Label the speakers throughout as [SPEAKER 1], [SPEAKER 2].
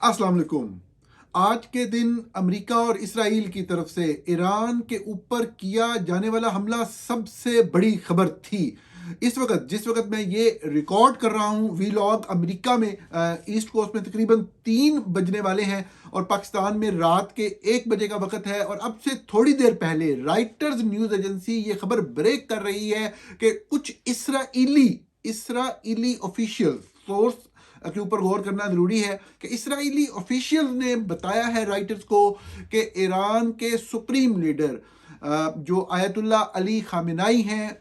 [SPEAKER 1] अस्सलाम वालेकुम। आज के दिन अमेरिका और इसराइल की तरफ से ईरान के ऊपर किया जाने वाला हमला सबसे बड़ी खबर थी। जिस वक्त मैं ये रिकॉर्ड कर रहा हूँ वीलॉग, अमेरिका में ईस्ट कोस्ट में तकरीबन 3 बजने वाले हैं और पाकिस्तान में रात के 1 बजे का वक्त है। और अब से थोड़ी देर पहले राइटर्स न्यूज़ एजेंसी ये खबर ब्रेक कर रही है कि कुछ इसराइली ऑफिशियल सोर्स के ऊपर गौर करना जरूरी है कि इसराइली ऑफिशियल ने बताया है राइटर्स को कि ईरान के सुप्रीम लीडर जो आयतुल्ला अली खामेनाई हैं,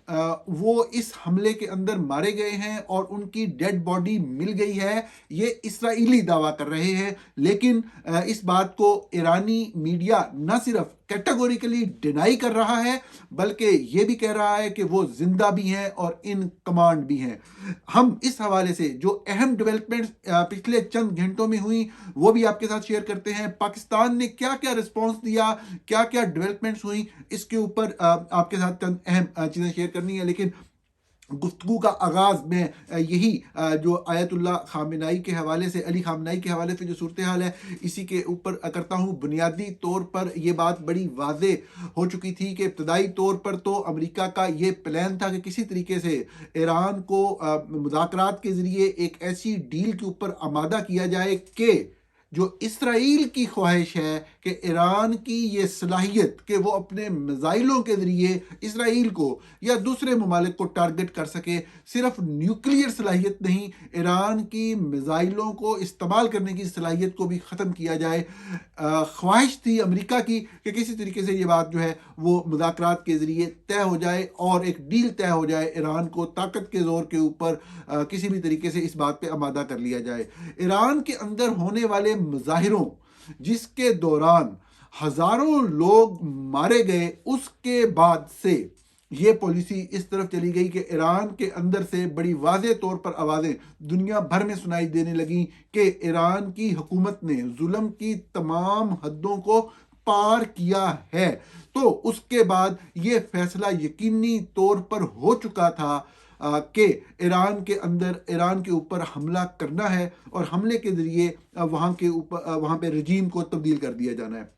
[SPEAKER 1] वो इस हमले के अंदर मारे गए हैं और उनकी डेड बॉडी मिल गई है। ये इसराइली दावा कर रहे हैं, लेकिन इस बात को ईरानी मीडिया न सिर्फ कैटेगोरिकली डिनाई कर रहा है बल्कि ये भी कह रहा है कि वो जिंदा भी हैं और इन कमांड भी हैं। हम इस हवाले से जो अहम डेवलपमेंट्स पिछले चंद घंटों में हुई वो भी आपके साथ शेयर करते हैं। पाकिस्तान ने क्या क्या रिस्पॉन्स दिया, क्या क्या डेवलपमेंट्स हुई, इसके ऊपर आपके साथ चंद अहम चीज़ें शेयर करनी है। लेकिन गुफ्तगू का आगाज में यही जो आयतुल्ला खामेनाई के हवाले से, अली खामेनाई के हवाले से जो सूरत हाल है, इसी के ऊपर करता हूँ। बुनियादी तौर पर यह बात बड़ी वाजे हो चुकी थी कि इब्तदाई तौर पर तो अमेरिका का ये प्लान था कि किसी तरीके से ईरान को मुज़ाकरात के ज़रिए एक ऐसी डील के ऊपर आमादा किया जाए कि जो इसराइल की ख्वाहिश है कि ईरान की ये सलाहियत कि वो अपने मिसाइलों के ज़रिए इसराइल को या दूसरे ममालिक को टारगेट कर सके, सिर्फ न्यूक्लियर सलाहियत नहीं, ईरान की मिसाइलों को इस्तेमाल करने की सलाहियत को भी ख़त्म किया जाए। ख्वाहिश थी अमेरिका की कि किसी तरीके से ये बात जो है वो मुज़ाकरात के ज़रिए तय हो जाए और एक डील तय हो जाए, ईरान को ताकत के ज़ोर के ऊपर किसी भी तरीके से इस बात पे आमादा कर लिया जाए। ईरान के अंदर होने वाले मुजाहिरों जिसके दौरान हजारों लोग मारे गए, उसके बाद से ये पॉलिसी इस तरफ चली गई कि ईरान के अंदर से बड़ी वाज़े तौर पर आवाज़ें दुनिया भर में सुनाई देने लगी कि ईरान की हुकूमत ने जुल्म की तमाम हदों को पार किया है। तो उसके बाद ये फैसला यकीनी तौर पर हो चुका था कि ईरान के अंदर, ईरान के ऊपर हमला करना है और हमले के ज़रिए वहाँ पे रजीम को तब्दील कर दिया जाना है।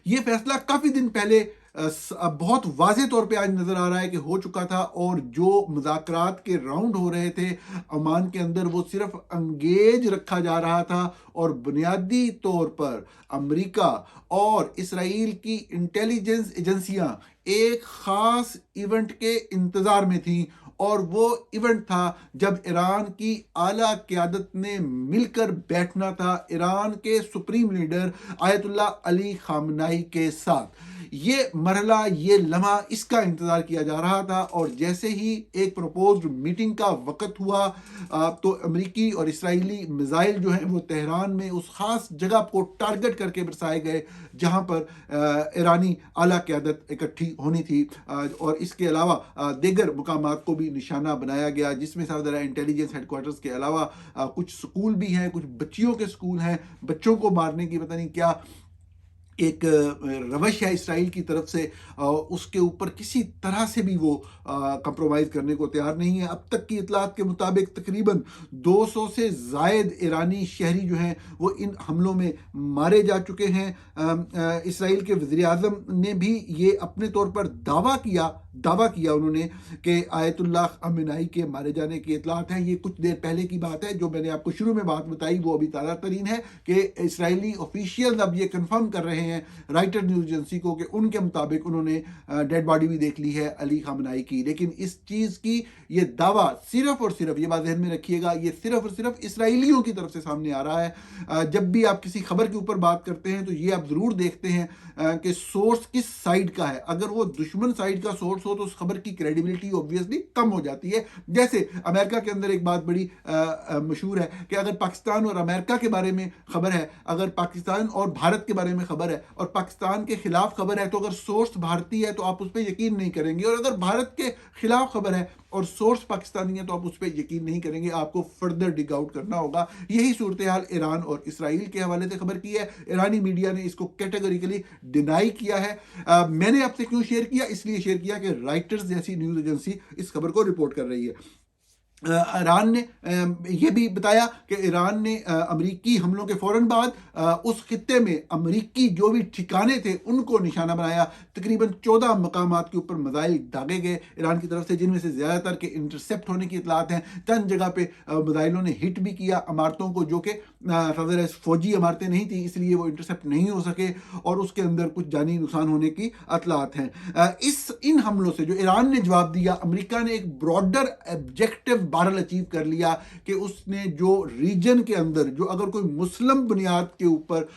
[SPEAKER 1] ये फैसला काफ़ी दिन पहले बहुत वाज़े तौर पे आज नज़र आ रहा है कि हो चुका था। और जो मुज़ाकरात के राउंड हो रहे थे ओमान के अंदर, वो सिर्फ अंगेज रखा जा रहा था और बुनियादी तौर पर अमेरिका और इसराइल की इंटेलिजेंस एजेंसियां एक ख़ास इवेंट के इंतज़ार में थी। और वो इवेंट था जब ईरान की आला क़यादत ने मिलकर बैठना था ईरान के सुप्रीम लीडर आयतुल्ला अली खामेनाई के साथ। ये मरहला, ये लम्हा, इसका इंतज़ार किया जा रहा था। और जैसे ही एक प्रपोज्ड मीटिंग का वक़्त हुआ तो अमेरिकी और इसराइली मिसाइल जो हैं वो तेहरान में उस ख़ास जगह को टारगेट करके बरसाए गए जहाँ पर ईरानी आला क़यादत इकट्ठी होनी थी। और इसके अलावा दीगर मुकामात को भी निशाना बनाया गया, जिसमें साथ ज़रा इंटेलिजेंस हेडक्वार्टर्स के अलावा कुछ स्कूल भी हैं, कुछ बच्चियों के स्कूल हैं। बच्चों को मारने की पता नहीं क्या एक रवश है इसराइल की तरफ से, उसके ऊपर किसी तरह से भी वो कंप्रोमाइज़ करने को तैयार नहीं है। अब तक की इतलात के मुताबिक तकरीबन 200 से ज़ायद ईरानी शहरी जो हैं वो इन हमलों में मारे जा चुके हैं। इसराइल के वज़ीर आज़म ने भी ये अपने तौर पर दावा किया उन्होंने कि आयतुल्ला खामेनाई के मारे जाने की इतलात हैं। ये कुछ देर पहले की बात है, जो मैंने आपको शुरू में बात बताई वो अभी ताज़ा तरीन है कि इसराइली ऑफिशियल अब ये कंफर्म कर रहे हैं राइटर न्यूज़ एजेंसी को कि उनके मुताबिक उन्होंने डेड बॉडी भी देख ली है अली खामेनाई की। लेकिन इस चीज़ की ये दावा सिर्फ और सिर्फ, ये बात ध्यान में रखिएगा, ये सिर्फ और सिर्फ इसराइलियों की तरफ से सामने आ रहा है। जब भी आप किसी खबर के ऊपर बात करते हैं तो ये आप ज़रूर देखते हैं कि सोर्स किस साइड का है। अगर वो दुश्मन साइड का सोर्स हो तो उस खबर की क्रेडिबिलिटी ऑब्वियसली कम हो जाती है। जैसे अमेरिका के अंदर एक बात बड़ी मशहूर है कि अगर पाकिस्तान और अमेरिका के बारे में खबर है, अगर पाकिस्तान और भारत के बारे में खबर है और पाकिस्तान के खिलाफ खबर है, तो अगर सोर्स भारतीय है तो आप उस पर यकीन नहीं करेंगे, और अगर भारत के खिलाफ खबर है और सोर्स पाकिस्तानी है तो आप उस पर यकीन नहीं करेंगे, आपको फर्दर डिग आउट करना होगा। यही सूरत हाल ईरान और इसराइल के हवाले से खबर की है। ईरानी मीडिया ने इसको कैटेगोरिकली डिनाई किया है। मैंने आपसे क्यों शेयर किया? इसलिए शेयर किया कि राइटर्स जैसी न्यूज़ एजेंसी इस खबर को रिपोर्ट कर रही है। ईरान ने ये भी बताया कि ईरान ने अमरीकी हमलों के फ़ौरन बाद उस खित्ते में अमरीकी जो भी ठिकाने थे उनको निशाना बनाया। तकरीबन 14 मकामात के ऊपर मिसाइल दागे गए ईरान की तरफ से, जिनमें से ज़्यादातर के इंटरसेप्ट होने की इतलात हैं। चंद जगह पे मिसाइलों ने हिट भी किया इमारतों को, जो कि सदर फ़ौजी इमारतें नहीं थी, इसलिए वो इंटरसेप्ट नहीं हो सके और उसके अंदर कुछ जानी नुकसान होने की इतलात हैं। इन हमलों से जो ईरान ने जवाब दिया, अमेरिका ने एक ब्रॉडर ऑब्जेक्टिव बहरहाल अचीव कर लिया कि उसने जो रीजन के अंदर जो अगर कोई मुस्लिम बुनियाद के ऊपर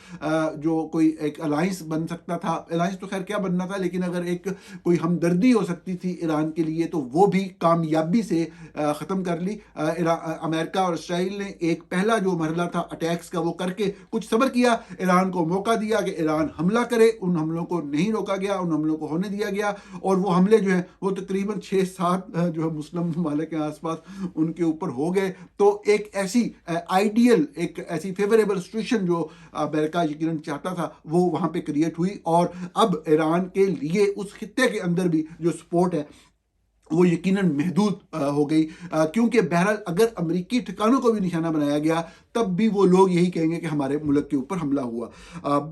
[SPEAKER 1] जो कोई एक अलाइंस बन सकता था, अलाइंस तो खैर क्या बनना था, लेकिन अगर एक कोई हमदर्दी हो सकती थी ईरान के लिए, तो वो भी कामयाबी से ख़त्म कर ली। अमेरिका और इसराइल ने एक पहला जो मरहला था अटैक्स का वो करके कुछ सब्र किया, ईरान को मौका दिया कि ईरान हमला करे। उन हमलों को नहीं रोका गया, उन हमलों को होने दिया गया और वो हमले जो है वो तकरीबन 6-7 जो है मुस्लिम ममालिक के आसपास उनके ऊपर हो गए। तो एक ऐसी आइडियल, एक ऐसी फेवरेबल सिचुएशन जो अमेरिका यकीनन चाहता था वो वहाँ पे क्रिएट हुई और अब ईरान के लिए उस खित्ते के अंदर भी जो सपोर्ट है वो यकीनन महदूद हो गई, क्योंकि बहरहाल अगर अमेरिकी ठिकानों को भी निशाना बनाया गया तब भी वो लोग यही कहेंगे कि हमारे मुल्क के ऊपर हमला हुआ।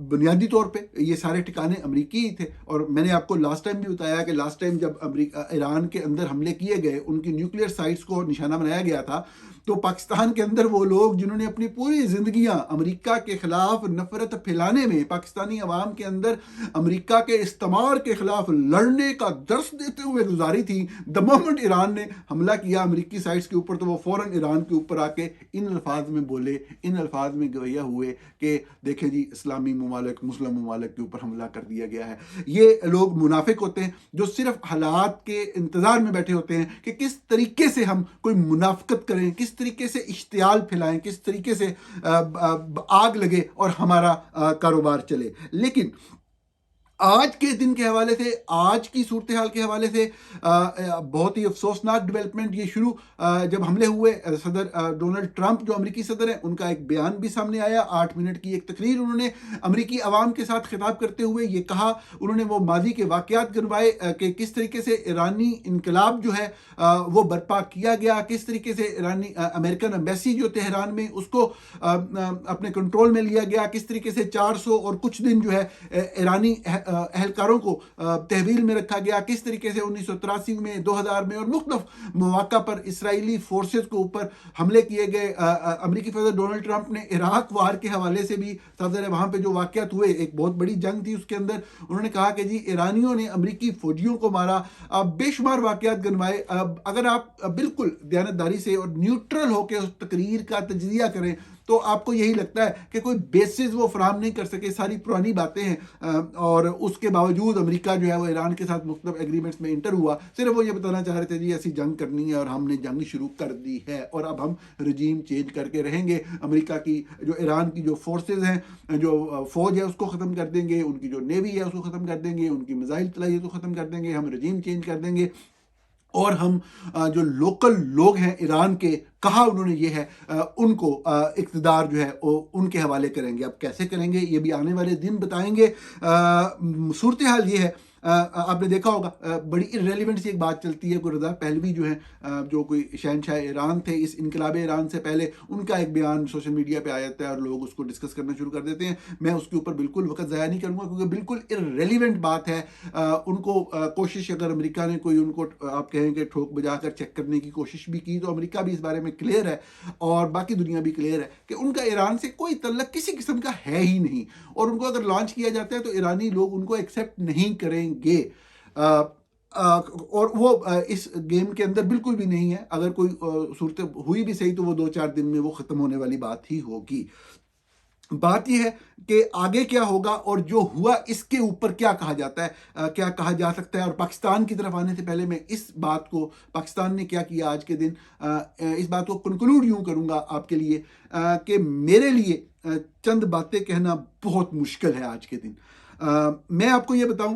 [SPEAKER 1] बुनियादी तौर पे ये सारे ठिकाने अमेरिकी ही थे और मैंने आपको लास्ट टाइम भी बताया कि लास्ट टाइम जब अमेरिका ईरान के अंदर हमले किए गए, उनकी न्यूक्लियर साइट्स को निशाना बनाया गया था, तो पाकिस्तान के अंदर वो लोग जिन्होंने अपनी पूरी जिंदगियां अमेरिका के खिलाफ नफरत फैलाने में, पाकिस्तानी अवाम के अंदर अमेरिका के इस्तेमाल के खिलाफ लड़ने का दर्स देते हुए गुजारी थी, द मोमेंट ईरान ने हमला किया अमेरिकी साइट्स के ऊपर तो वो फौरन ईरान के ऊपर आके इन अल्फाज में बोले, इन अल्फाज में गवैया हुए कि देखें जी इस्लामी ममालिक, मुस्लिम ममालिक के ऊपर हमला कर दिया गया है। ये लोग मुनाफिक होते हैं जो सिर्फ हालात के इंतज़ार में बैठे होते हैं कि किस तरीके से हम कोई मुनाफिकत करें, किस तरीके से इश्तियाल फैलाएं, किस तरीके से आग लगे और हमारा कारोबार चले। लेकिन आज के दिन के हवाले से, आज की सूरत हाल के हवाले से बहुत ही अफसोसनाक डेवलपमेंट ये शुरू जब हमले हुए, सदर डोनाल्ड ट्रंप जो अमेरिकी सदर हैं उनका एक बयान भी सामने आया, 8 मिनट की एक तकरीर उन्होंने अमेरिकी अवाम के साथ खिताब करते हुए ये कहा, उन्होंने वो माजी के वाक़यात गिनवाए कि किस तरीके से ईरानी इनकलाब जो है वो बर्पा किया गया, किस तरीके से ईरानी अमेरिकन एम्बेसी जो तेहरान में उसको अपने कंट्रोल में लिया गया, किस तरीके से 400 और कुछ दिन जो है ईरानी अहलकारों को तहवील में रखा गया, किस तरीके से 1983 में, 2000 में और मुख्तलिफ मौका पर इसराइली फोर्सेस के ऊपर हमले किए गए। अमेरिकी सदर डोनाल्ड ट्रंप ने इराक वार के हवाले से भी, सदर वहाँ पे जो वाक़यात हुए, एक बहुत बड़ी जंग थी उसके अंदर, उन्होंने कहा कि जी ईरानियों ने अमेरिकी फौजियों को मारा, बेशुमार वाक़यात गिनवाए। अगर आप बिल्कुल दयानतदारी से और न्यूट्रल होकर उस तकरीर का तजिया करें तो आपको यही लगता है कि कोई बेसिस वो फराहम नहीं कर सके, सारी पुरानी बातें हैं और उसके बावजूद अमेरिका जो है वो ईरान के साथ मुख्तलिफ एग्रीमेंट्स में इंटर हुआ। सिर्फ वो ये बताना चाह रहे थे जी ऐसी जंग करनी है और हमने जंग शुरू कर दी है और अब हम रजीम चेंज करके रहेंगे, अमेरिका की जो ईरान की जो फोर्सेज हैं, जो फौज है उसको ख़त्म कर देंगे, उनकी जो नेवी है उसको ख़त्म कर देंगे, उनकी मिसाइल चलाई उसको ख़त्म कर देंगे, हम रजीम चेंज कर देंगे और हम जो लोकल लोग हैं ईरान के, कहा उन्होंने ये है, उनको इक़्तिदार जो है वो उनके हवाले करेंगे। अब कैसे करेंगे ये भी आने वाले दिन बताएंगे। सूरत हाल ये है, आपने देखा होगा बड़ी इररेलेवेंट सी एक बात चलती है, कोई रज़ा पहलवी जो है जो कोई शहनशाह ईरान थे इस इनकलाब ईरान से पहले, उनका एक बयान सोशल मीडिया पे आ जाता है और लोग उसको डिस्कस करना शुरू कर देते हैं। मैं उसके ऊपर बिल्कुल वक्त ज़ाया नहीं करूँगा क्योंकि बिल्कुल इररेलेवेंट बात है। उनको कोशिश, अगर अमेरिका ने कोई उनको आप कहेंगे ठोक बजा कर चेक करने की कोशिश भी की, तो अमेरिका भी इस बारे में क्लियर है और बाकी दुनिया भी क्लियर है कि उनका ईरान से कोई तल्लक किसी किस्म का है ही नहीं और उनको अगर लॉन्च किया जाता है तो ईरानी लोग उनको एक्सेप्ट नहीं करेंगे और वो इस गेम के अंदर बिल्कुल भी नहीं है। अगर कोई सूरत हुई भी सही तो वो 2-4 दिन में वो ख़त्म होने वाली बात ही होगी। बात यह है कि आगे क्या होगा और जो हुआ इसके ऊपर क्या कहा जाता है, क्या कहा जा सकता है। और पाकिस्तान की तरफ आने से पहले मैं इस बात को, पाकिस्तान ने क्या किया आज के दिन, इस बात को कंक्लूड यूँ करूँगा आपके लिए कि मेरे लिए चंद बातें कहना बहुत मुश्किल है आज के दिन। मैं आपको ये बताऊं,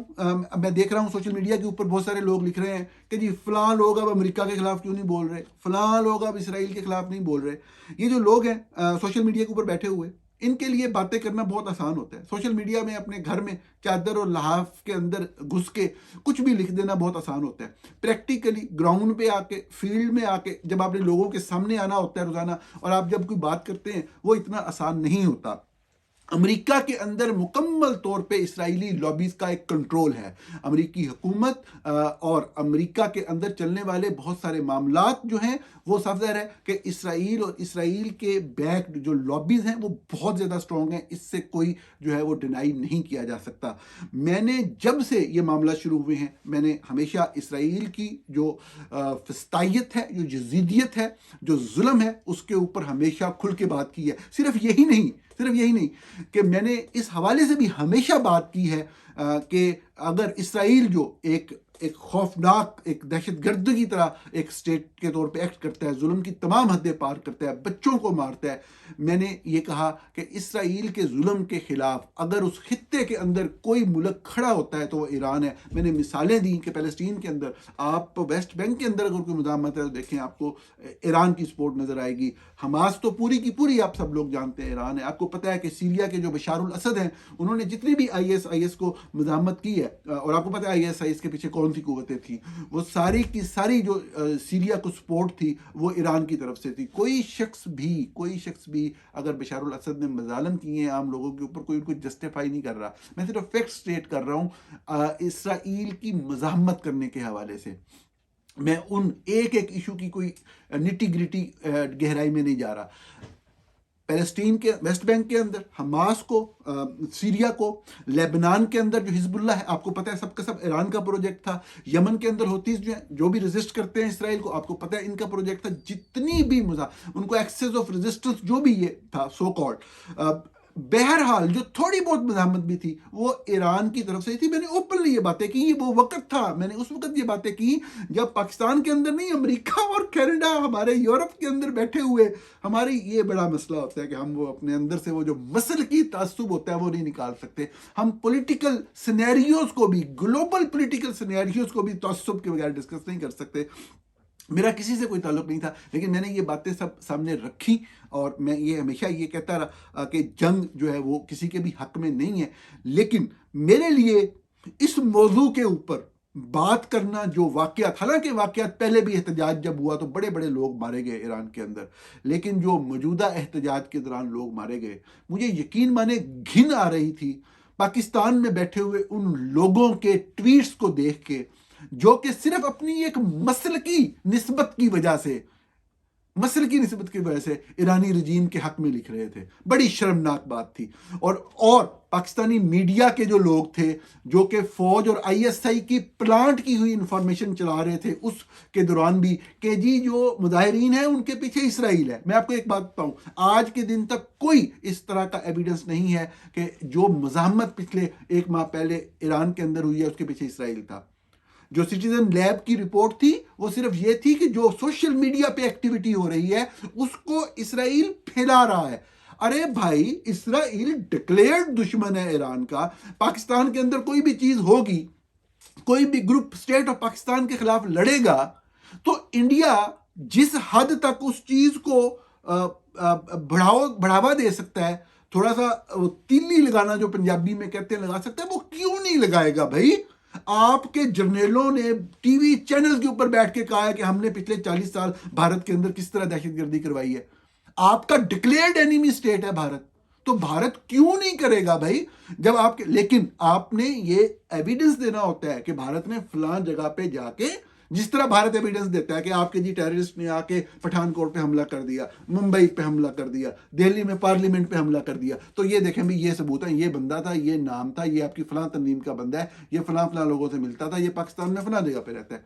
[SPEAKER 1] मैं देख रहा हूं सोशल मीडिया के ऊपर बहुत सारे लोग लिख रहे हैं कि जी फलां लोग अब अमेरिका के खिलाफ क्यों नहीं बोल रहे, फलां लोग अब इसराइल के खिलाफ नहीं बोल रहे। ये जो लोग हैं सोशल मीडिया के ऊपर बैठे हुए, इनके लिए बातें करना बहुत आसान होता है। सोशल मीडिया में अपने घर में चादर और लहाफ के अंदर घुस के कुछ भी लिख देना बहुत आसान होता है। प्रैक्टिकली ग्राउंड पे आके, फील्ड में आके जब आपने लोगों के सामने आना होता है रोजाना, और आप जब कोई बात करते हैं, वो इतना आसान नहीं होता। अमेरिका के अंदर मुकम्मल तौर पे इसराइली लॉबीज का एक कंट्रोल है। अमेरिकी हुकूमत और अमेरिका के अंदर चलने वाले बहुत सारे मामलात जो हैं वो साफ ज़ाहिर है कि इसराइल और इसराइल के बैक्ड जो लॉबीज हैं वो बहुत ज़्यादा स्ट्रॉन्ग हैं। इससे कोई जो है वो डिनाई नहीं किया जा सकता। मैंने जब से ये मामला शुरू हुए हैं, मैंने हमेशा इसराइल की जो फस्तायत है, जो यजीदियत है, जो जुल्म है, उसके ऊपर हमेशा खुल के बात की है। सिर्फ यही नहीं कि मैंने इस हवाले से भी हमेशा बात की है कि अगर इसराइल जो एक खौफनाक, एक दहशतगर्द की तरह एक स्टेट के तौर पे एक्ट करता है, जुल्म की तमाम हदें पार करता है, बच्चों को मारता है, मैंने ये कहा कि इसराइल के जुल्म के खिलाफ अगर उस खित्ते के अंदर कोई मुल्क खड़ा होता है तो वो ईरान है। मैंने मिसालें दी कि फ़लस्तीन के अंदर, आप वेस्ट बैंक के अंदर अगर कोई मुज़ाहमत है तो देखें आपको ईरान की सपोर्ट नज़र आएगी। हमास तो पूरी की पूरी आप सब लोग जानते हैं ईरान है। आपको पता है कि सीरिया के जो बशारुल असद हैं, उन्होंने जितनी भी IS को मुज़ाहमत की है, और आपको पता है IS के पीछे कौन सी कुव्वतें थी, वो सारी की सारी जो सीरिया को सपोर्ट थी वो ईरान की तरफ से थी। कोई शख्स भी अगर बशारुल असद ने मजालम किए हैं आम लोगों के ऊपर, कोई उनको जस्टिफाई नहीं कर रहा। मैं सिर्फ फैक्ट स्टेट कर रहा हूँ इसराइल की मज़ाहमत करने के हवाले से। मैं उन एक एक इशू की कोई निटी ग्रिटी गहराई में नहीं जा रहा। पैलेस्टीन के वेस्ट बैंक के अंदर हमास को, सीरिया को, लेबनान के अंदर जो हिजबुल्लाह है, आपको पता है सबका सब ईरान का प्रोजेक्ट था। यमन के अंदर होतीज जो भी रेजिस्ट करते हैं इसराइल को, आपको पता है इनका प्रोजेक्ट था। जितनी भी उनको एक्सेस ऑफ रेजिस्टेंस जो भी ये था सो कॉल्ड, बहरहाल जो थोड़ी बहुत मज़ाहमत भी थी वो ईरान की तरफ से थी। मैंने ओपनली ये बातें की। वो वक्त था, मैंने उस वक्त ये बातें की जब पाकिस्तान के अंदर नहीं, अमेरिका और कनाडा, हमारे यूरोप के अंदर बैठे हुए, हमारी ये बड़ा मसला होता है कि हम वो अपने अंदर से वो जो मसल की तासुब होता है वो नहीं निकाल सकते। हम पॉलिटिकल सिनेरियोज को भी, ग्लोबल पॉलिटिकल सिनेरियोज को भी तासुब के बगैर डिस्कस नहीं कर सकते। मेरा किसी से कोई ताल्लुक नहीं था, लेकिन मैंने ये बातें सब सामने रखी, और मैं ये हमेशा ये कहता रहा कि जंग जो है वो किसी के भी हक में नहीं है। लेकिन मेरे लिए इस मौजू के ऊपर बात करना जो वाक़यात, हालांकि वाक़यात पहले भी एहतजाज जब हुआ तो बड़े बड़े लोग मारे गए ईरान के अंदर, लेकिन जो मौजूदा एहतजाज के दौरान लोग मारे गए, मुझे यकीन माने घिन आ रही थी पाकिस्तान में बैठे हुए उन लोगों के ट्वीट्स को देख के, जो कि सिर्फ अपनी एक मसल की निस्बत की वजह से ईरानी रजीम के हक में लिख रहे थे। बड़ी शर्मनाक बात थी। और पाकिस्तानी मीडिया के जो लोग थे, जो कि फौज और ISI की प्लांट की हुई इंफॉर्मेशन चला रहे थे उसके दौरान भी, कि जी जो मुजाहिरीन है उनके पीछे इसराइल है। मैं आपको एक बात बताऊं, आज के दिन तक कोई इस तरह का एविडेंस नहीं है कि जो मुज़ाहमत पिछले 1 माह पहले ईरान के अंदर हुई है उसके पीछे इसराइल था। जो सिटीजन लैब की रिपोर्ट थी वो सिर्फ ये थी कि जो सोशल मीडिया पे एक्टिविटी हो रही है उसको इसराइल फैला रहा है। अरे भाई, इसराइल डिक्लेयर्ड दुश्मन है ईरान का। पाकिस्तान के अंदर कोई भी चीज होगी, कोई भी ग्रुप स्टेट ऑफ पाकिस्तान के खिलाफ लड़ेगा, तो इंडिया जिस हद तक उस चीज को बढ़ावा दे सकता है, थोड़ा सा तीली लगाना जो पंजाबी में कहते हैं लगा सकता है, वो क्यों नहीं लगाएगा भाई। आपके जर्नलों ने टीवी चैनल के ऊपर बैठ के कहा है कि हमने पिछले 40 साल भारत के अंदर किस तरह दहशतगर्दी करवाई है। आपका डिक्लेयर्ड एनिमी स्टेट है भारत, तो भारत क्यों नहीं करेगा भाई जब आपके। लेकिन आपने ये एविडेंस देना होता है कि भारत ने फलां जगह पे जाके, जिस तरह भारत एविडेंस देता है कि आपके जी टेररिस्ट ने आके पठानकोट पे हमला कर दिया, मुंबई पे हमला कर दिया, दिल्ली में पार्लियामेंट पे हमला कर दिया, तो ये देखें भी ये सबूत है, ये बंदा था, ये नाम था, ये आपकी फलां तंजीम का बंदा है, ये फलां लोगों से मिलता था, ये पाकिस्तान में फलां जगह पे रहता है।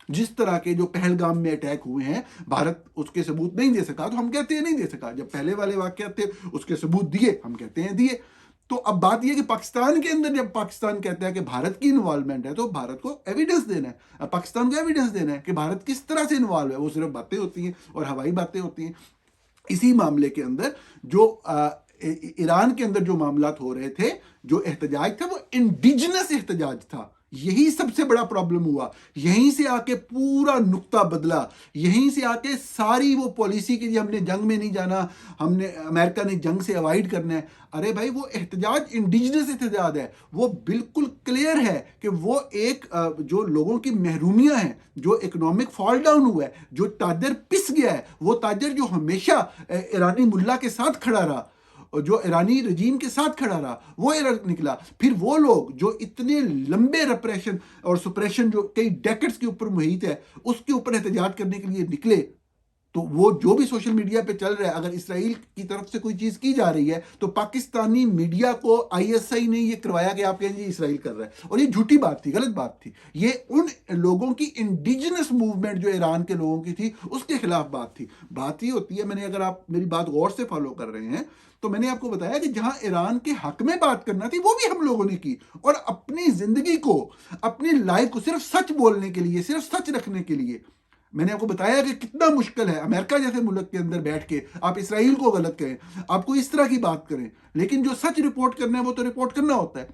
[SPEAKER 1] जिस तरह के जो पहलगाम में अटैक हुए हैं, भारत उसके सबूत नहीं दे सका, तो हम कहते हैं नहीं दे सका। जब पहले वाले वाकयात थे उसके सबूत दिए, हम कहते हैं दिए। तो अब बात यह कि पाकिस्तान के अंदर जब पाकिस्तान कहता है कि भारत की इन्वॉल्वमेंट है, तो भारत को एविडेंस देना है, अब पाकिस्तान को एविडेंस देना है कि भारत किस तरह से इन्वॉल्व है। वो सिर्फ बातें होती हैं और हवाई बातें होती हैं। इसी मामले के अंदर जो ईरान के अंदर जो मामलात हो रहे थे, जो एहतजाज था, वो इंडिजिनस एहतजाज था। यही सबसे बड़ा प्रॉब्लम हुआ। यहीं से आके पूरा नुक्ता बदला, यहीं से आके सारी वो पॉलिसी की, हमने जंग में नहीं जाना, हमने अमेरिका ने जंग से अवॉइड करना है। अरे भाई, वो एहतजाज इंडिजिनस एहतजाज है, वो बिल्कुल क्लियर है कि वो एक जो लोगों की महरूमियां हैं, जो इकोनॉमिक फॉल डाउन हुआ है, जो ताजर पिस गया है, वो ताजर जो हमेशा ईरानी मुल्ला के साथ खड़ा रहा, जो ईरानी रजीम के साथ खड़ा रहा, वो निकला। फिर वो लोग जो इतने लंबे रिप्रेशन और सुप्रेशन जो कई डेकेड्स के ऊपर मुहित है, उसके ऊपर एहतजाज करने के लिए निकले, तो वो जो भी सोशल मीडिया पे चल रहा है, अगर इसराइल की तरफ से कोई चीज की जा रही है तो पाकिस्तानी मीडिया को आईएसआई ने ये करवाया कि आप कहेंगे इसराइल कर रहा है, और ये झूठी बात थी, गलत बात थी। ये उन लोगों की इंडिजिनस मूवमेंट जो ईरान के लोगों की थी, उसके खिलाफ बात थी। बात ही होती है, मैंने, अगर आप मेरी बात गौर से फॉलो कर रहे हैं तो मैंने आपको बताया कि जहां ईरान के हक में बात करना थी, वो भी हम लोगों ने की, और अपनी जिंदगी को, अपनी लाइफ को सिर्फ सच बोलने के लिए, सिर्फ सच रखने के लिए। मैंने आपको बताया कि कितना मुश्किल है अमेरिका जैसे मुल्क के अंदर बैठ के आप इसराइल को गलत करें, आपको इस तरह की बात करें, लेकिन जो सच रिपोर्ट करना है वो तो रिपोर्ट करना होता है।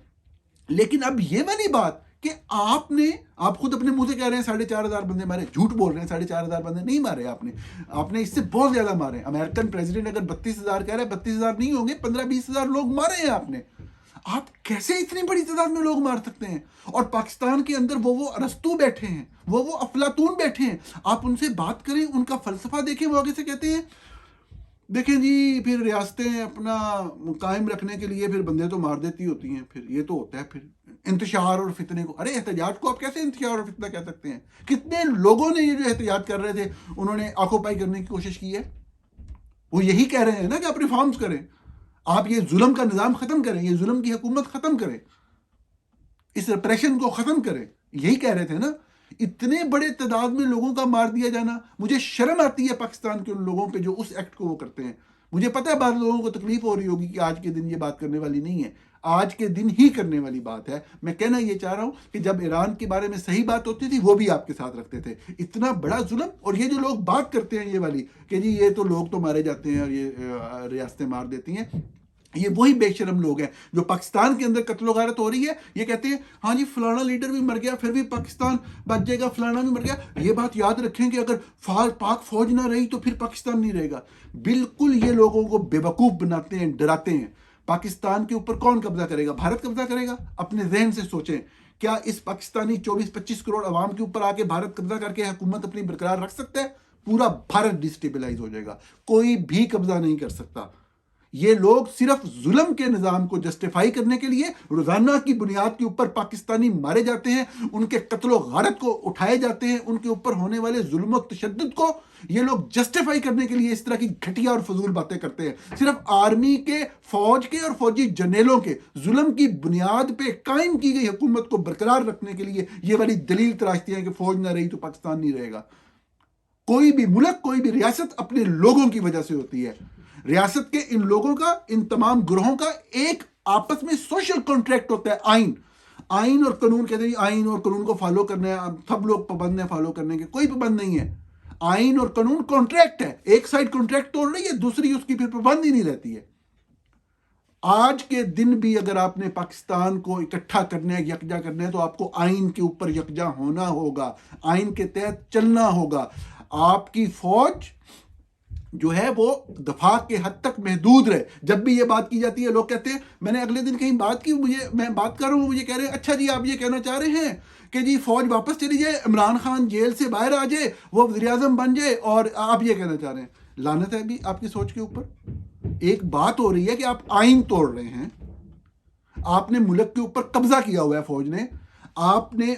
[SPEAKER 1] लेकिन अब ये वाली बात कि आप खुद अपने मुंह से कह रहे हैं 4,500 बंदे मारे, झूठ बोल रहे हैं, 4,500 बंदे नहीं मारे आपने इससे बहुत ज्यादा मारे। अमेरिकन प्रेसिडेंट अगर 32,000 कह रहा है, 32,000 नहीं होंगे, 15-20,000 लोग मारे हैं आपने। आप कैसे इतनी बड़ी तादाद में लोग मार सकते हैं? और पाकिस्तान के अंदर वो अरस्तू बैठे हैं, वो अफलातून बैठे हैं, आप उनसे बात करें, उनका फलसफा देखें। वो आगे से कहते हैं, देखें जी, फिर रियासतें अपना कायम रखने के लिए फिर बंदे तो मार देती होती हैं, फिर ये तो होता है, फिर इंतशार और फितने को। अरे एहतजाज को आप कैसे इंतशार और फितना कह सकते हैं? कितने लोगों ने ये जो एहतजाज कर रहे थे, उन्होंने आंखों-पाई करने की कोशिश की है। वो यही कह रहे हैं ना कि आप रिफॉर्म्स करें, आप ये जुल्म का निजाम खत्म करें, ये जुल्म की हुकूमत खत्म करें, इस रिप्रेशन को खत्म करें, यही कह रहे थे ना। इतने बड़े तादाद में लोगों का मार दिया जाना, मुझे शर्म आती है पाकिस्तान के उन लोगों पे जो उस एक्ट को वो करते हैं। मुझे पता है बाद लोगों को तकलीफ हो रही होगी कि आज के दिन ये बात करने वाली नहीं है, आज के दिन ही करने वाली बात है। मैं कहना ये चाह रहा हूं कि जब ईरान के बारे में सही बात होती थी, वो भी आपके साथ रखते थे। इतना बड़ा जुल्म, और ये जो लोग बात करते हैं ये वाली कि जी ये तो लोग तो मारे जाते हैं और ये रियासतें मार देती हैं, ये वही बेशरम लोग हैं जो पाकिस्तान के अंदर कत्लो गारत हो रही है, ये कहते हैं हाँ जी फलाना लीडर भी मर गया फिर भी पाकिस्तान बच जाएगा, फलाना भी मर गया। ये बात याद रखें कि अगर पाक फौज ना रही तो फिर पाकिस्तान नहीं रहेगा। बिल्कुल ये लोगों को बेवकूफ बनाते हैं, डराते हैं। पाकिस्तान के ऊपर कौन कब्जा करेगा? भारत कब्जा करेगा? अपने जहन से सोचें, क्या इस पाकिस्तानी 24-25 करोड़ अवाम के ऊपर आके भारत कब्जा करके हुकूमत अपनी बरकरार रख सकता है? पूरा भारत डिस्टेबलाइज हो जाएगा, कोई भी कब्जा नहीं कर सकता। ये लोग सिर्फ जुल्म के निजाम को जस्टिफाई करने के लिए रोजाना की बुनियाद के ऊपर पाकिस्तानी मारे जाते हैं, उनके कत्लो गारत को उठाए जाते हैं, उनके ऊपर होने वाले जुल्म और तशद्दुद को ये लोग जस्टिफाई करने के लिए इस तरह की घटिया और फजूल बातें करते हैं। सिर्फ आर्मी के, फौज के और फौजी जनरलों के जुल्म की बुनियाद पे कायम की गई हुकूमत को बरकरार रखने के लिए ये वाली दलील तराशती है कि फौज ना रही तो पाकिस्तान नहीं रहेगा। कोई भी मुल्क, कोई भी रियासत अपने लोगों की वजह से होती है। रियासत के इन लोगों का, इन तमाम ग्रोहों का एक आपस में सोशल कॉन्ट्रैक्ट होता है, आइन और कानून। कहते हैं आइन और कानून को फॉलो करना है, सब लोग पाबंद हैं फॉलो करने के, कोई पाबंद नहीं है। आइन और कानून कॉन्ट्रैक्ट है, एक साइड कॉन्ट्रैक्ट तोड़ रही है, दूसरी उसकी फिर पाबंदी नहीं रहती है। आज के दिन भी अगर आपने पाकिस्तान को इकट्ठा करना है, यकजा करना है, तो आपको आइन के ऊपर यकजा होना होगा, आइन के तहत चलना होगा। आपकी फौज जो है वो दफा के हद तक महदूद रहे। जब भी ये बात की जाती है लोग कहते हैं, मैंने अगले दिन कहीं बात की, मैं बात कर रहा हूँ, मुझे कह रहे हैं अच्छा जी आप ये कहना चाह रहे हैं कि जी फौज वापस चली जाए, इमरान खान जेल से बाहर आ जाए, वो वज़ीर आज़म बन जाए, और आप ये कहना चाह रहे हैं। लानत है भी आपकी सोच के ऊपर। एक बात हो रही है कि आप आइन तोड़ रहे हैं, आपने मुल्क के ऊपर कब्जा किया हुआ है फौज ने, आपने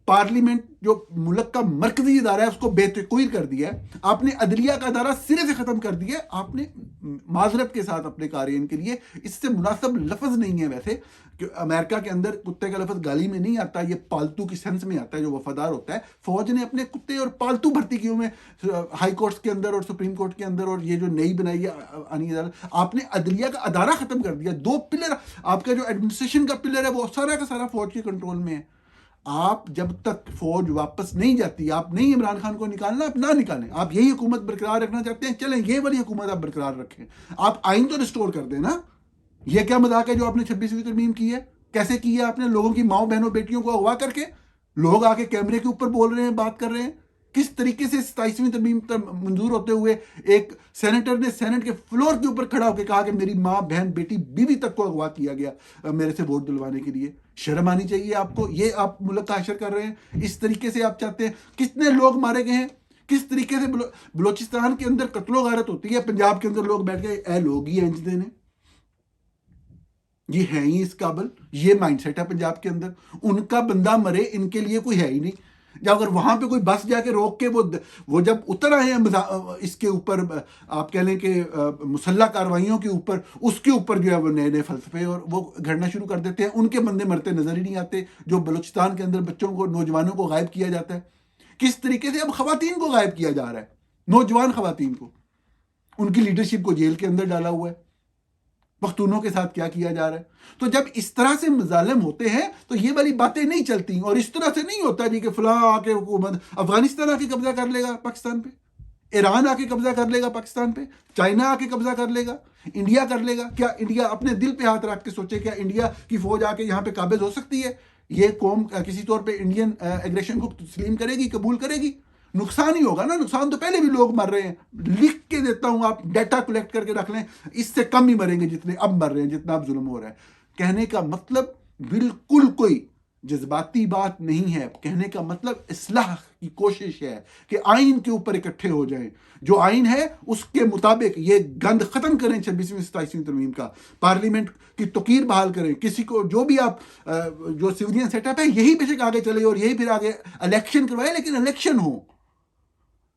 [SPEAKER 1] पार्लियामेंट जो मुल्क का मरकजी इदारा है उसको बेतकूर कर दिया है, आपने अदलिया का इदारा सिरे से खत्म कर दिया है। आपने माजरत के साथ अपने कार्यान्वयन के लिए, इससे मुनासिब लफ्ज नहीं है वैसे कि अमेरिका के अंदर कुत्ते का लफ्ज गाली में नहीं आता, ये पालतू की सेंस में आता है जो वफादार होता है। फौज ने अपने कुत्ते और पालतू भर्ती किए हुए हाई कोर्ट्स के अंदर और सुप्रीम कोर्ट के अंदर, और ये जो नई बनाई है आपने अदलिया का अदारा खत्म कर दिया। दो पिलर, आपका जो एडमिनिस्ट्रेशन का पिलर है वो सारा का सारा फौज के कंट्रोल में है। आप जब तक फौज वापस नहीं जाती, आप नहीं इमरान खान को निकालना, आप ना निकालें। आप यही हुकूमत बरकरार रखना चाहते हैं, चलें ये वाली हुकूमत आप बरकरार रखें। आप आइन तो रिस्टोर कर देना। ये क्या मजाक है जो आपने 26वीं तरमीम की है? कैसे किया आपने? लोगों की माओ बहनों बेटियों को अगवा करके लोग आके कैमरे के ऊपर बोल रहे हैं, बात कर रहे हैं। किस तरीके से 27वीं तरमीम मंजूर होते हुए एक सेनेटर ने सेनेट के फ्लोर के ऊपर खड़ा होकर कहा कि मेरी माँ, बहन, बेटी, बीवी तक को अगवा किया गया मेरे से वोट दिलवाने के लिए। शर्म आनी चाहिए आपको। ये आप मुल्क का हशर कर रहे हैं, इस तरीके से आप चाहते हैं? कितने लोग मारे गए हैं, किस तरीके से बलोचिस्तान के अंदर कत्लो गारत होती है, पंजाब के अंदर लोग बैठ गए ए लोग ही इंजते ने, ये है ही इस काबिल। ये माइंडसेट है पंजाब के अंदर, उनका बंदा मरे इनके लिए कोई है ही नहीं। जब अगर वहां पे कोई बस जाके रोक के वो जब उतर आए हैं इसके ऊपर, आप कह लें कि मुसल्ला कार्रवाइयों के ऊपर, उसके ऊपर जो है वो नए नए फलसफे और वो घड़ना शुरू कर देते हैं। उनके बंदे मरते नजर ही नहीं आते। जो बलूचिस्तान के अंदर बच्चों को, नौजवानों को गायब किया जाता है, किस तरीके से अब खवातीन को गायब किया जा रहा है, नौजवान खवातीन को, उनकी लीडरशिप को जेल के अंदर डाला हुआ है। पख्तूनों के साथ क्या किया जा रहा है। तो जब इस तरह से मजालिम होते हैं तो ये वाली बातें नहीं चलती। और इस तरह से नहीं होता जी कि फलां आके हुकूमत, अफगानिस्तान आके कब्जा कर लेगा पाकिस्तान पे, ईरान आके कब्जा कर लेगा पाकिस्तान पे, चाइना आके कब्जा कर लेगा, इंडिया कर लेगा। क्या इंडिया अपने दिल पे हाथ रख के सोचे, क्या इंडिया की फौज आके यहाँ पे काबिज हो सकती है? ये कौम किसी तौर पे इंडियन एग्रेशन को तस्लीम करेगी, कबूल करेगी? नुकसान ही होगा ना। नुकसान तो पहले भी लोग मर रहे हैं, लिख के देता हूं, आप डाटा कलेक्ट करके रख लें, इससे कम ही मरेंगे जितने अब मर रहे हैं, जितना अब जुल्म हो रहा है। कहने का मतलब बिल्कुल कोई जज्बाती बात नहीं है। कहने का मतलब इस्लाह की कोशिश है कि आइन के ऊपर इकट्ठे हो जाएं, जो आइन है उसके मुताबिक ये गंद खत्म करें। 26वीं 27वीं तरमीम का पार्लियामेंट की तौकीर बहाल करें। किसी को जो भी आप जो सिविलियन सेटअप है यही बेशक आगे चले और यही फिर आगे इलेक्शन करवाए, लेकिन इलेक्शन हो।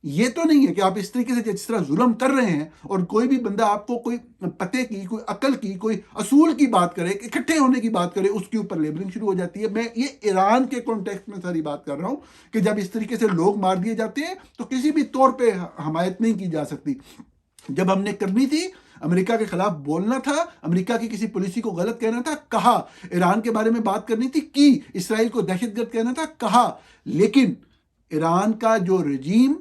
[SPEAKER 1] ये तो नहीं है कि आप इस तरीके से जिस तरह जुल्म कर रहे हैं और कोई भी बंदा आपको कोई पते की, कोई अकल की, कोई असूल की बात करे, इकट्ठे होने की बात करे, उसके ऊपर लेबलिंग शुरू हो जाती है। मैं ये ईरान के कॉन्टेक्स्ट में सारी बात कर रहा हूं कि जब इस तरीके से लोग मार दिए जाते हैं तो किसी भी तौर पे हमायत नहीं की जा सकती। जब हमने करनी थी, अमेरिका के खिलाफ बोलना था, अमेरिका की किसी पॉलिसी को गलत कहना था, कहा। ईरान के बारे में बात करनी थी, की। इसराइल को दहशतगर्द कहना था, कहा। लेकिन ईरान का जो रजीम,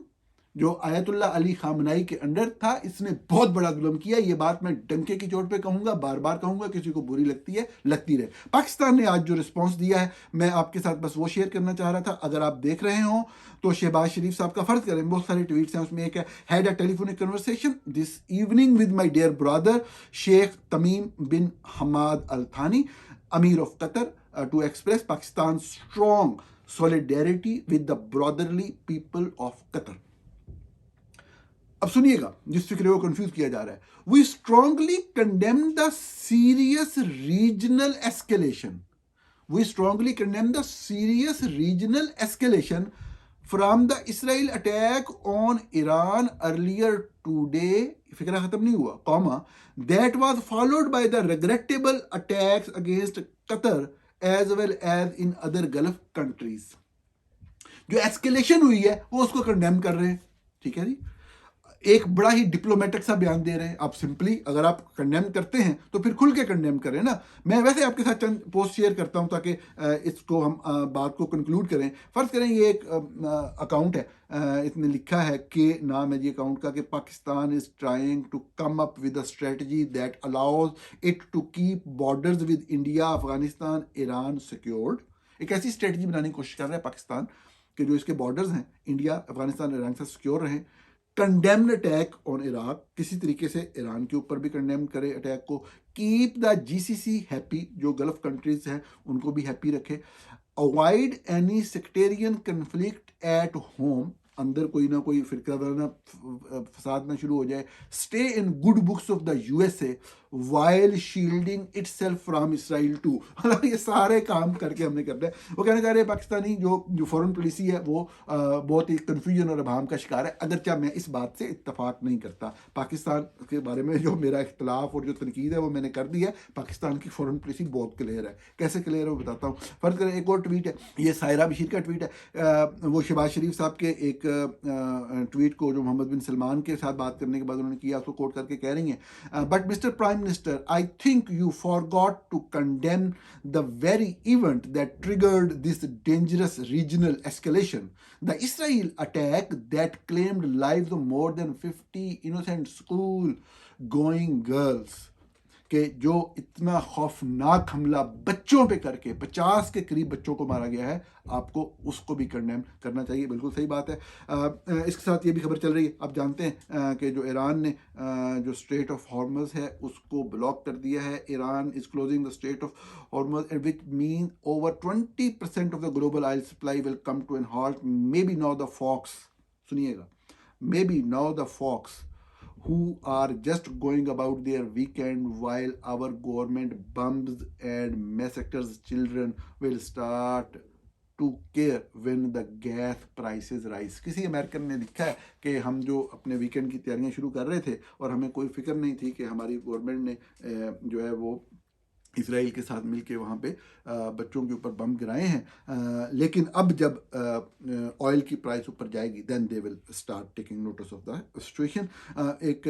[SPEAKER 1] जो आयतुल्ला अली खामनाई के अंडर था, इसने बहुत बड़ा जुल्म किया। ये बात मैं डंके की चोट पे कहूंगा, बार बार कहूंगा, किसी को बुरी लगती है लगती रहे। पाकिस्तान ने आज जो रिस्पॉन्स दिया है, मैं आपके साथ बस वो शेयर करना चाह रहा था। अगर आप देख रहे हो तो शहबाज शरीफ साहब का फर्ज करें, बहुत सारे ट्वीट्स हैं, उसमें एक है, had a telephonic conversation this evening with my dear brother Sheikh Tamim bin Hamad Al Thani, Amir of Qatar, to express Pakistan strong solidarity with the brotherly people of Qatar। अब सुनिएगा, जिस फिक्रे को कंफ्यूज किया जा रहा है। We strongly condemn the serious regional escalation. We strongly condemn the serious regional escalation from the Israel attack on Iran earlier today, फिक्रा खत्म नहीं हुआ, comma, that was followed by the regrettable attacks against Qatar as well as in other Gulf countries. जो escalation हुई है वो उसको condemn कर रहे हैं। ठीक है जी, एक बड़ा ही डिप्लोमेटिक सा बयान दे रहे हैं। आप सिंपली, अगर आप कंडेम करते हैं तो फिर खुल के कंडेम करें ना। मैं वैसे आपके साथ चंद पोस्ट शेयर करता हूं ताकि इसको हम बात को कंक्लूड करें। फर्ज करें ये एक अकाउंट है, इसने लिखा है कि नाम है जी अकाउंट का कि Pakistan is trying to come up with a strategy that allows it to keep borders with India, Afghanistan, Iran secured. एक ऐसी स्ट्रेटजी बनाने की कोशिश कर रहा है पाकिस्तान कि जो इसके बॉर्डर्स हैं इंडिया, अफगानिस्तान, ईरान से सिक्योर रहें। कंडेम्ड अटैक ऑन इराक, किसी तरीके से ईरान के ऊपर भी कंडेम करे अटैक को। कीप द जीसीसी हैप्पी, जो गल्फ कंट्रीज हैं उनको भी हैप्पी रखे। Avoid any sectarian conflict at home, अंदर कोई ना कोई फिरका वाला फसाद ना शुरू हो जाए। Stay in good books of the USA while shielding itself from Israel too. मतलब ये सारे काम करके हमने करना है। वो कहना चाह रहे हैं पाकिस्तानी जो फॉरेन पॉलिसी है वो बहुत ही कन्फ्यूजन और अभाम का शिकार है। अगरचे मैं इस बात से इत्तफाक नहीं करता। पाकिस्तान के बारे में जो मेरा इख्तलाफ और जो तनकीद है वो मैंने कर दी है। पाकिस्तान की फॉरेन पॉलिसी बहुत क्लियर है। कैसे क्लियर है वो बताता हूँ। फर्ज करें एक और ट्वीट है, ये सायरा बशीर का ट्वीट है। वो शहबाज शरीफ साहब के एक ट्वीट को जो मोहम्मद बिन सलमान के साथ बात करने के बाद उन्होंने किया, उसको कोट करके कह रही हैं, but mister prime minister, I think you forgot to condemn the very event that triggered this dangerous regional escalation, the Israel attack that claimed lives of more than 50 innocent school-going girls। कि जो इतना खौफनाक हमला बच्चों पे करके 50 के करीब बच्चों को मारा गया है, आपको उसको भी कंडेम करना चाहिए। बिल्कुल सही बात है। इसके साथ ये भी खबर चल रही है, आप जानते हैं कि जो ईरान ने जो स्ट्रेट ऑफ हॉर्मज़ है उसको ब्लॉक कर दिया है। Iran is closing the Strait of Hormuz, which mean over 20% of the global oil supply will come to an halt. May be now the folks, सुनिएगा, may be now the folks who are just going about their weekend while our government bombs and massacres children will start to care when the gas prices rise। किसी American ने लिखा है कि हम जो अपने weekend की तैयारियां शुरू कर रहे थे और हमें कोई फिक्र नहीं थी कि हमारी गवर्नमेंट ने जो है वो इसराइल के साथ मिलके वहाँ पे बच्चों के ऊपर बम गिराए हैं, लेकिन अब जब ऑयल की प्राइस ऊपर जाएगी then they will start taking notice of the situation. एक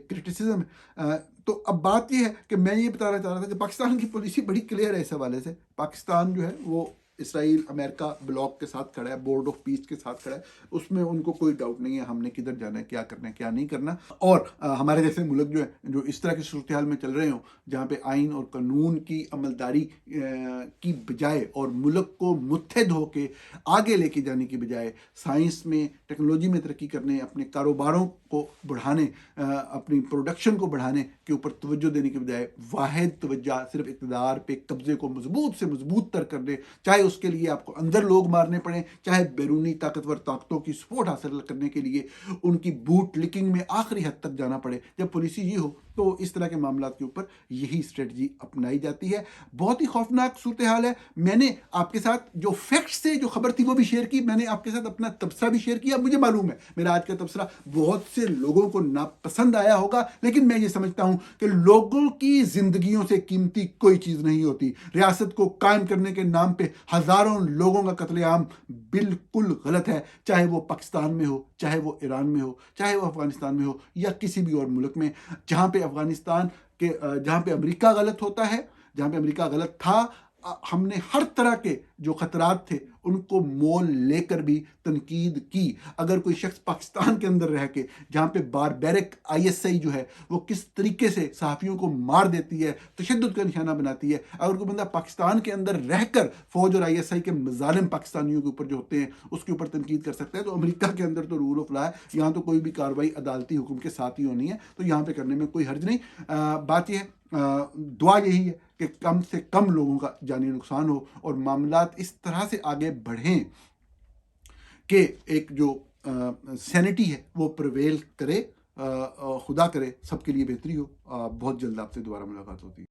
[SPEAKER 1] क्रिटिसिज्म है। तो अब बात यह है कि मैं ये बताना चाह रहा था कि पाकिस्तान की पॉलिसी बड़ी क्लियर है इस हवाले से। पाकिस्तान जो है वो इसराइल अमेरिका ब्लॉक के साथ खड़ा है, बोर्ड ऑफ पीस के साथ खड़ा है, उसमें उनको कोई डाउट नहीं है हमने किधर जाना है, क्या करना है, क्या नहीं करना। और हमारे जैसे मुल्क जो है, जो इस तरह की सूरत हाल में चल रहे हो जहाँ पे आइन और कानून की अमलदारी की बजाय और मुल्क को मुत्तहद होके आगे लेके जाने की बजाय साइंस में, टेक्नोलॉजी में तरक्की करने, अपने कारोबारों को बढ़ाने, अपनी प्रोडक्शन को बढ़ाने के ऊपर तवज्जो देने के बजाय वाहिद तवज्जो सिर्फ इक़्तिदार पे कब्जे को मजबूत से मजबूत तर करने, चाहे उसके लिए आपको अंदर लोग मारने पड़े, चाहे बैरूनी ताकतवर ताकतों की सपोर्ट हासिल करने के लिए उनकी बूट लिकिंग में आखिरी हद तक जाना पड़े। जब पॉलिसी ये हो तो इस तरह के मामला के ऊपर यही स्ट्रेटजी अपनाई जाती है। बहुत ही खौफनाक सूरत हाल है। मैंने आपके साथ जो फैक्ट्स से जो खबर थी वो भी शेयर की, मैंने आपके साथ अपना तबसरा भी शेयर किया। मुझे मालूम है मेरा आज का तबसरा बहुत से लोगों को नापसंद आया होगा, लेकिन मैं ये समझता हूं कि लोगों की जिंदगियों से कीमती कोई चीज नहीं होती। रियासत को कायम करने के नाम पे हजारों लोगों का कत्लेआम बिल्कुल गलत है, चाहे वो पाकिस्तान में हो, चाहे वो ईरान में हो, चाहे वो अफगानिस्तान में हो या किसी भी और मुल्क में। जहां पे अफगानिस्तान के जहां पे अमेरिका गलत होता है, जहां पे अमेरिका गलत था, हमने हर तरह के जो खतरात थे उनको मोल लेकर भी तनकीद की। अगर कोई शख्स पाकिस्तान के अंदर रह के जहाँ पे बारबैरिक ISI जो है वो किस तरीके से सहाफ़ियों को मार देती है, तशद्दुद का निशाना बनाती है, अगर कोई बंदा पाकिस्तान के अंदर रहकर फ़ौज और ISI के मज़ालिम पाकिस्तानियों के ऊपर जो होते हैं उसके ऊपर तनकीद कर सकता है, तो अमेरिका के अंदर तो रूल ऑफ लॉ है, यहाँ तो कोई भी कार्रवाई अदालती हुक्म के साथ ही होनी है, तो यहाँ पर करने में कोई हर्ज नहीं। बात यह है, दुआ यही है कि कम से कम लोगों का जानी नुकसान हो और मामलात इस तरह से आगे बढ़ें कि एक जो सैनिटी है वो प्रिवेल करे। खुदा करे सबके लिए बेहतरी हो। बहुत जल्द आपसे दोबारा मुलाकात होती है।